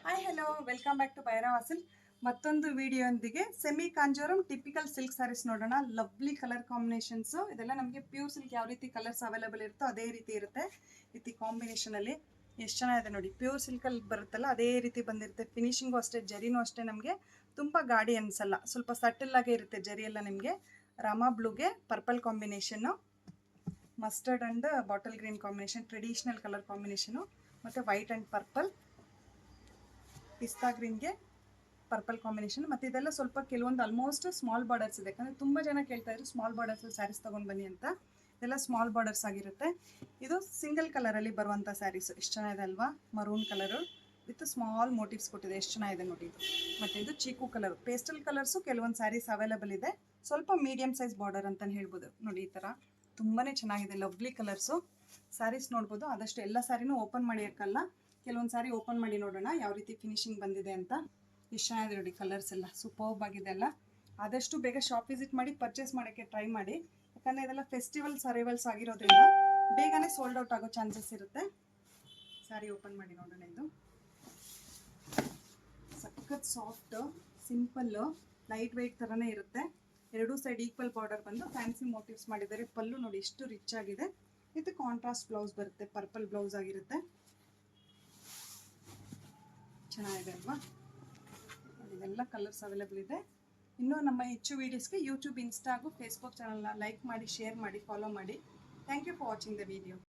Hi hello welcome back to ಭೈರವಾಸಿಲ್. ಮತ್ತೊಂದು ವಿಡಿಯೋಂದಿಗೆ semi Kanjivaram typical silk saris ನೋಡೋಣ. Lovely colour combinations. ಇದೆಲ್ಲ ನಮಗೆ ಪ್ಯೂರ್ ಸಿಲ್ಕ್ ಯಾವ ರೀತಿ ಕಲರ್ಸ್ ಅವೈಲೇಬಲ್ ಇರುತ್ತೋ ಅದೇ ರೀತಿ ಇರುತ್ತೆ. ರೀತಿ ಕಾಂಬಿನೇಷನಲ್ಲಿ ಎಷ್ಟು ಚೆನ್ನಾಗಿದೆ ನೋಡಿ. ಪ್ಯೂರ್ ಸಿಲ್ಕಲ್ಲಿ ಬರುತ್ತಲ್ಲ ಅದೇ ರೀತಿ ಬಂದಿರುತ್ತೆ. ಫಿನಿಶಿಂಗು ಅಷ್ಟೇ, ಜರಿನೂ ಅಷ್ಟೇ ನಮಗೆ ತುಂಬ ಗಾಡಿ ಅನಿಸಲ್ಲ, ಸ್ವಲ್ಪ ಸಟಲ್ಲಾಗೇ ಇರುತ್ತೆ ಜರಿ ಎಲ್ಲ. ನಿಮಗೆ ರಾಮಾ ಬ್ಲೂಗೆ purple combination, mustard and bottle green combination, traditional colour combination, ಮತ್ತು ವೈಟ್ ಆ್ಯಂಡ್ ಪರ್ಪಲ್, ಪಿಸ್ತಾ ಗ್ರೀನ್ಗೆ ಪರ್ಪಲ್ ಕಾಂಬಿನೇಷನ್. ಮತ್ತು ಇದೆಲ್ಲ ಸ್ವಲ್ಪ ಕೆಲವೊಂದು ಆಲ್ಮೋಸ್ಟ್ ಸ್ಮಾಲ್ ಬಾರ್ಡರ್ಸ್ ಇದೆ, ಯಾಕಂದರೆ ತುಂಬ ಜನ ಕೇಳ್ತಾ ಇದ್ರು ಸ್ಮಾಲ್ ಬಾರ್ಡರ್ಸ್ ಸ್ಯಾರೀಸ್ ತೊಗೊಂಡು ಬನ್ನಿ ಅಂತ. ಇದೆಲ್ಲ ಸ್ಮಾಲ್ ಬಾರ್ಡರ್ಸ್ ಆಗಿರುತ್ತೆ. ಇದು ಸಿಂಗಲ್ ಕಲರಲ್ಲಿ ಬರುವಂಥ ಸ್ಯಾರೀಸು. ಎಷ್ಟು ಚೆನ್ನಾಗಿದೆ ಅಲ್ವಾ? Maroon colour with small motives ಕೊಟ್ಟಿದೆ, ಎಷ್ಟು ಚೆನ್ನಾಗಿದೆ ನೋಡಿ ಇದು. ಮತ್ತು ಇದು ಚೀಕು ಕಲರು. ಪೇಸ್ಟಲ್ ಕಲರ್ಸು ಕೆಲವೊಂದು ಸ್ಯಾರೀಸ್ ಅವೈಲೇಬಲ್ ಇದೆ, ಸ್ವಲ್ಪ ಮೀಡಿಯಮ್ ಸೈಜ್ ಬಾರ್ಡರ್ ಅಂತಲೇ ಹೇಳ್ಬೋದು ನೋಡಿ. ಈ ಥರ ತುಂಬಾ ಚೆನ್ನಾಗಿದೆ, ಲವ್ಲಿ ಕಲರ್ಸು. ಸ್ಯಾರೀಸ್ ನೋಡ್ಬೋದು. ಆದಷ್ಟು ಎಲ್ಲ ಸ್ಯಾರಿನೂ ಓಪನ್ ಮಾಡಿ ಹಾಕಲ್ಲ, ಕೆಲವೊಂದು ಸಾರಿ ಓಪನ್ ಮಾಡಿ ನೋಡೋಣ ಯಾವ ರೀತಿ ಫಿನಿಶಿಂಗ್ ಬಂದಿದೆ ಅಂತ. ಎಷ್ಟು ಚೆನ್ನಾಗಿದೆ ನೋಡಿ, ಕಲರ್ಸ್ ಎಲ್ಲ ಸೂಪರ್ಬ್ ಆಗಿದೆ ಅಲ್ಲ. ಆದಷ್ಟು ಬೇಗ ಶಾಪ್ ವಿಸಿಟ್ ಮಾಡಿ ಪರ್ಚೇಸ್ ಮಾಡೋಕ್ಕೆ ಟ್ರೈ ಮಾಡಿ, ಯಾಕಂದರೆ ಇದೆಲ್ಲ ಫೆಸ್ಟಿವಲ್ಸ್ ಅರೈವಲ್ಸ್ ಆಗಿರೋದ್ರಿಂದ ಬೇಗನೆ ಸೋಲ್ಡ್ ಔಟ್ ಆಗೋ ಚಾನ್ಸಸ್ ಇರುತ್ತೆ. ಸ್ಯಾರಿ ಓಪನ್ ಮಾಡಿ ನೋಡೋಣ. ಇದು ಸಖತ್ ಸಾಫ್ಟು, ಸಿಂಪಲ್ಲು, ಲೈಟ್ ವೆಯ್ಟ್ ಥರನೇ ಇರುತ್ತೆ. ಎರಡೂ ಸೈಡ್ ಈಕ್ವಲ್ ಬಾರ್ಡರ್ ಬಂದು ಫ್ಯಾನ್ಸಿ ಮೋಟಿವ್ಸ್ ಮಾಡಿದ್ದಾರೆ. ಪಲ್ಲು ನೋಡಿ ಎಷ್ಟು ರಿಚ್ ಆಗಿದೆ. ಇದು ಕಾಂಟ್ರಾಸ್ಟ್ ಬ್ಲೌಸ್ ಬರುತ್ತೆ, ಪರ್ಪಲ್ ಬ್ಲೌಸ್ ಆಗಿರುತ್ತೆ. ಚೆನ್ನಾಗಿದೆ ಅಲ್ವಾ? ಇದೆಲ್ಲ ಕಲರ್ಸ್ ಅವೈಲೇಬಲ್ ಇದೆ. ಇನ್ನೂ ನಮ್ಮ ಹೆಚ್ಚು ವೀಡಿಯೋಸ್ಗೆ ಯೂಟ್ಯೂಬ್, ಇನ್ಸ್ಟಾ ಹಾಗೂ ಫೇಸ್ಬುಕ್ ಚಾನಲ್ನ ಲೈಕ್ ಮಾಡಿ, ಶೇರ್ ಮಾಡಿ, ಫಾಲೋ ಮಾಡಿ. Thank you for watching the video.